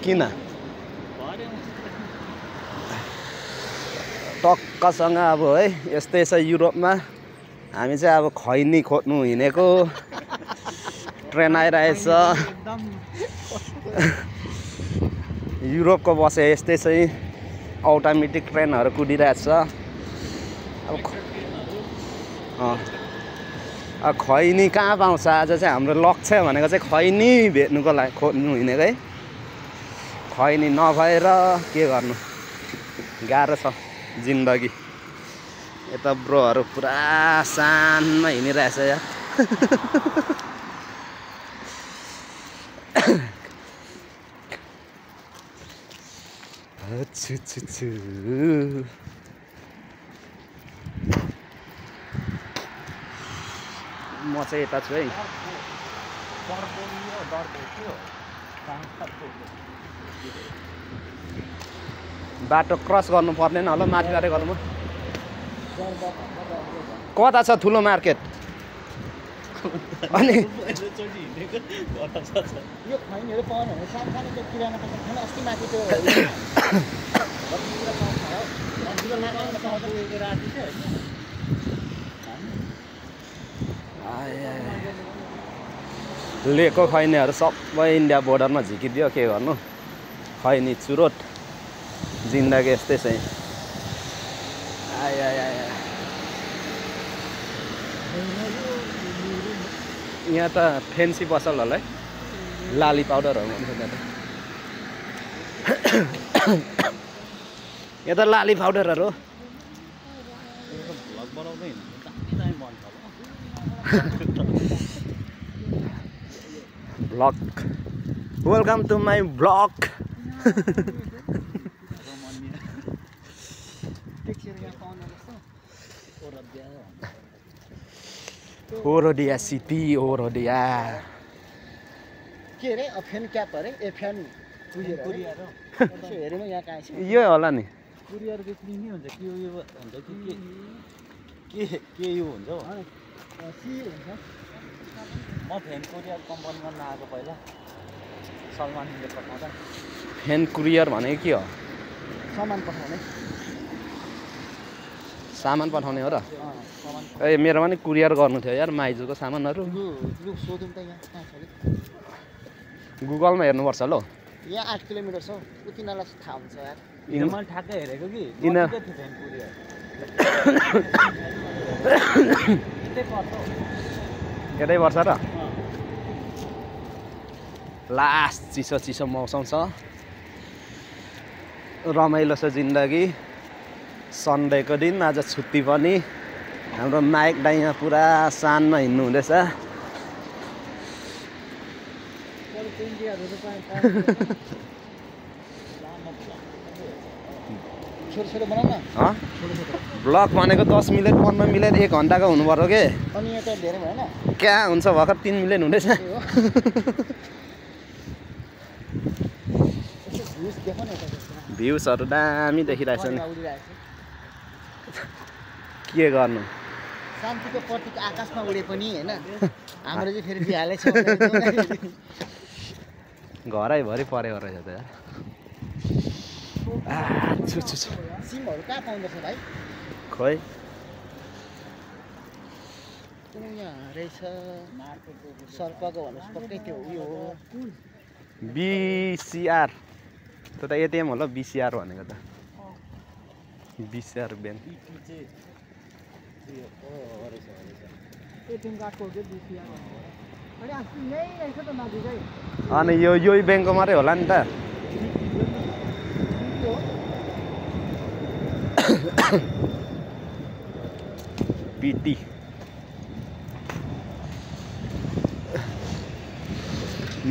किन टक्कसँग अब है यस्तै छ युरोपमा हामी चाहिँ अब खैनी खोज्नु हिँडेको ट्रेन आइरहेछ युरोपको बसे यस्तै चाहिँ अटोमेटिक ट्रेनहरू कुदिरहेछ अब खैनी कहाँ पाउँछ आज चाहिँ हाम्रो लक्ष्य भनेको चाहिँ खैनी भेट्नुको लागि खोज्नु हिँडेको है खैनी नभएर के गर्नु गाह्रो छ जिन्दगी यता ब्रोहरू पुरा सानमा हिँडिरहेछ यार म चाहिँ यता छु है बाटो क्रस गर्नु पर्दैन होला माथिबाटै गर्नु कता छ ठुलो मार्केट अनि यो खैनीहरु पाउनु भने सानो त्यो किराना पसल छैन अस्ति माथि त्यो लिएको खैनीहरू सबै इन्डिया बोर्डरमा झिकिदियो के गर्नु खैनी चुरोट जिन्दगी यस्तै छ यहाँ त फेन्सी पसल होला है लाली पाउडरहरू हुन्छ त्यहाँ त यहाँ त लाली पाउडरहरू blog welcome to my blog ओरोडिया सिटी ओरोडिया के रे फ्यान क्याप अरे ए फ्यान कुरियर हेरेन यहाँ कहाँ छ यो होला नि कुरियर बेच्ने नि हुन्छ के यो हुन्छ कि के यो हुन्छ हौ सी हुन्छ म फ्यान कुरियर कम्पनीमा नआएको पहिला सलमानले पठाउँदा फ्यान कुरियर भनेको के हो सामान पठाउने सामान पठाउने हो र सामान ए मेरोमा नि कुरियर गर्नु थियो यार माइजूको सामानहरू लु सोधौँ त यहाँ कहाँ छ अरे गुगलमा हेर्नुपर्छ ल यहाँ 8 किलोमिटर छ उतिनालाई थाहा हुन्छ यार मैले ठ्याक्कै हेरेको कि यिनीहरू फ्यान कुरियर यतै पर्छ र लास्ट चिसो चिसो मौसम छ रमाइलो छ जिन्दगी सन्डेको दिन आज छुट्टी पनि हाम्रो नायक दाइ यहाँ पुरा सानमा हिँड्नु हुँदैछ छोटो बनाऊ न ब्लग भनेको 10 मिनट 15 मिनट 1 घन्टाको हुनु पर्यो के अनि यहाँ त धेरै भएन क्या हुन्छ भर्खर 3 मिनट हुँदैछ भ्युजहरू दामी देखिरहेछ नि के गर्नु शान्तिको प्रतीक आकाशमा उडे पनि हैन हाम्रो चाहिँ फेरि बिहालै छ घरैभरि परेको रहेछ त यार सिमहरू कहाँ पाउँदछ भाइ खोइ यहाँ रहेछ सर्पको भन्नुहोस् पक्कै त्यो उयो हो बिसिआर त्यो त एटिएम होला बिसिआर भनेको त बिसिआर ब्याङ्क अनि यही ब्याङ्कको मात्रै होला नि त पिटी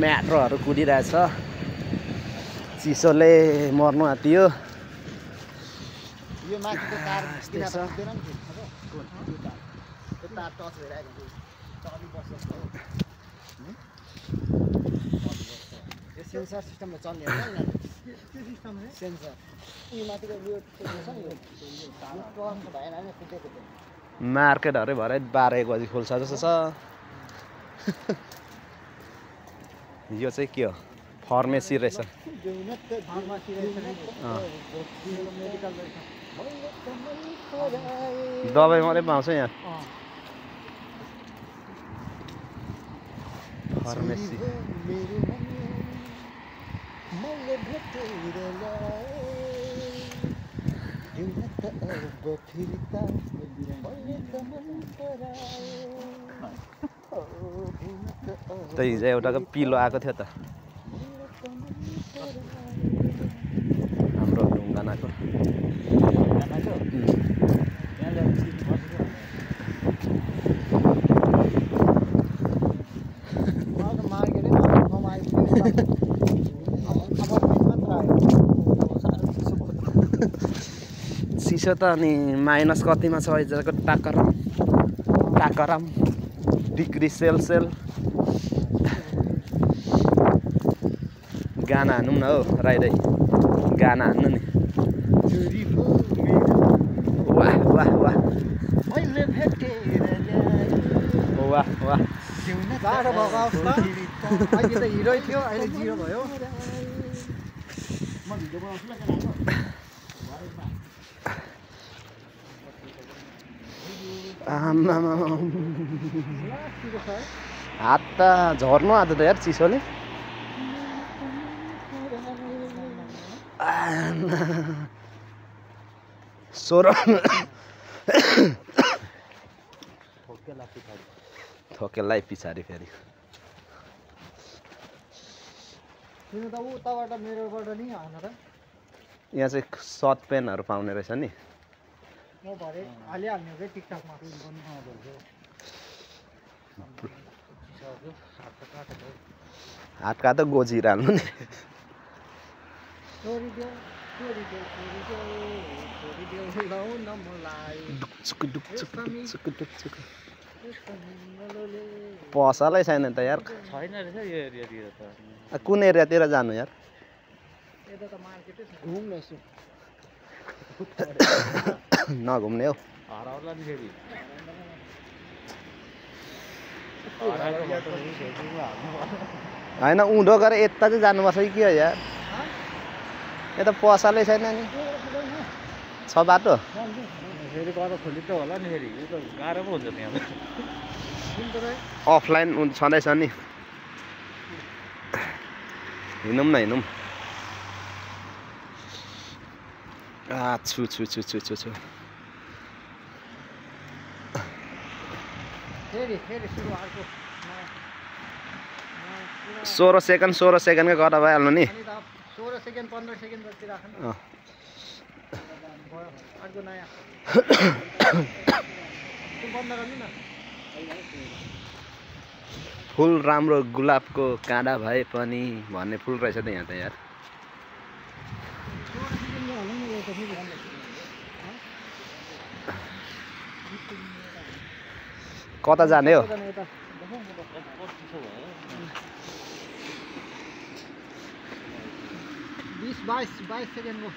मेट्रोहरू कुदिरहेछ चिसोले मर्नु आँट्यो यो माथिको तार किन पुग्दैन नि त्यो तार टच भइरहेको चलि बस्छ यो सेन्सर सिस्टमले चल्ने हो नि के सिस्टम हो सेन्सर यो माथिको यो छ नि यो टच भएन नि फुटेको थियो मार्केटहरू भरे 12-1 बजी खोल्छ जस्तो छ यो चाहिँ के हो फार्मेसी रहेछ फार्मासी रहेछ नि मेडिकल रहेछ दबाई मात्रै पाउँछ यहाँ फार्मेसी त हिजो एउटाको पिलो आएको थियो त हाम्रो ढुङ्गानाको चिसो त अनि माइनस कतिमा छ आइजको टाकराम डिग्री सेल्सियस गाना हान्नु न हो राइदै गाना हान्नु नि वाह वाह वाह वाह वाह गाह्रो भएको अवस्था अहिले त हिरो थियो अहिले जिरो भयो म भिडियो बनाउँछु हात त झर्नु आएको त यार चिसोले सोह्र थोकेलाई पछाडि फेरि तिमी त उताबाट मेरोबाट नि हान त यहाँ चाहिँ सर्ट पेनहरू पाउने रहेछ नि म भरे हालिहाल्ने हो टिकटकमा हात काँदा गोजिरहनु नि पसलै छैन त यार छैन रहेछ यो एरियातिर त कुन एरियातिर जानु यार यता त मार्केटै छ घुम्न यसो नघुम्ने हो हराउला नि फेरि होइन उँधो गरेर यता चाहिँ जानुपर्छ कि के हो यार यता पसलै छैन नि छ बाटो फेरि गएर खोली त होला नि फेरि यो त गाह्रो पो हुन्छ त्यहाँ अफलाइन छँदैछ नि हिँडौँ न हिँडौँ छु छु छु छु छु छु फेरि सुरु अर्को 16 सेकेन्डकै गर्दा भइहाल्नु नि 16 सेकेन्ड 15 सेकेन्ड जति राख्नु अर्को नयाँ बन्द गर्नु न फुल राम्रो गुलाबको काँडा भए पनि भन्ने फुल रहेछ त यहाँ त यार कता जाने हो 22 सेकेन्डको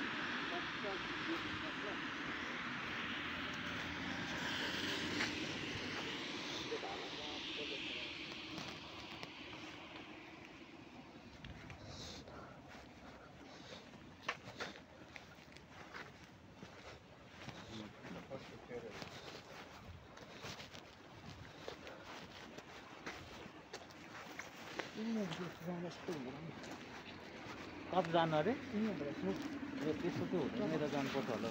कता जानु अरे त्यस्तो चाहिँ हुँदैन यता जानुपर्छ होला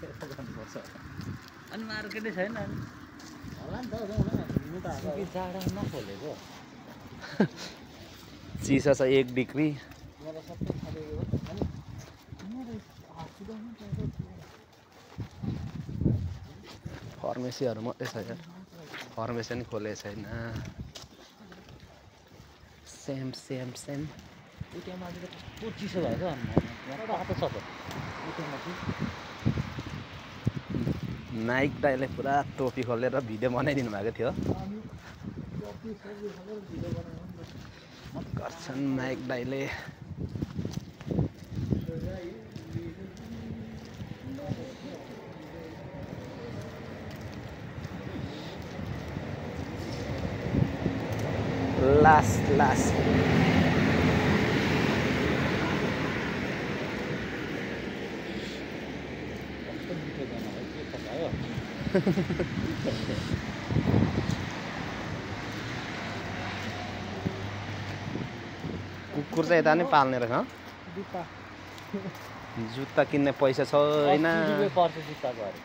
यता जानुपर्छ अनि मार्केटै छैन होला नि त जाडो नखोलेको चिसो छ 1 डिग्री फार्मेसीहरू मात्रै छ यार फार्मेसी नि खोलेको छैन सेम उट्यामा चाहिँ कस्तो चिसो भएको तातो छ त उट्यामा चाहिँ नाइक दाइले पुरा टोपी खोलेर भिडियो बनाइदिनु भएको थियो गर्छन् नाइक दाइले लास कस्तो मिठो गाना हो के थाहा भयो कुकुर चाहिँ यता नै पाल्ने रहेछ हँ? जुत्ता जुत्ता किन्ने पैसा छैन 80 रुपियाँ पर्छ जुत्ताको अरे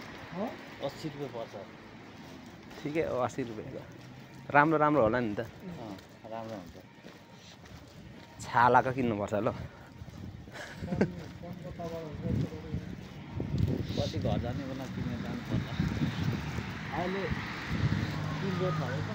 80 रुपियाँ पर्छ ठिकै हो 80 रुपियाँको राम्रो राम्रो होला नि त राम्रो हुन्छ छालाको किन्नुपर्छ ल कति घर जाने बेला किनेर जानुपर्छ अहिले 3 रेट भएको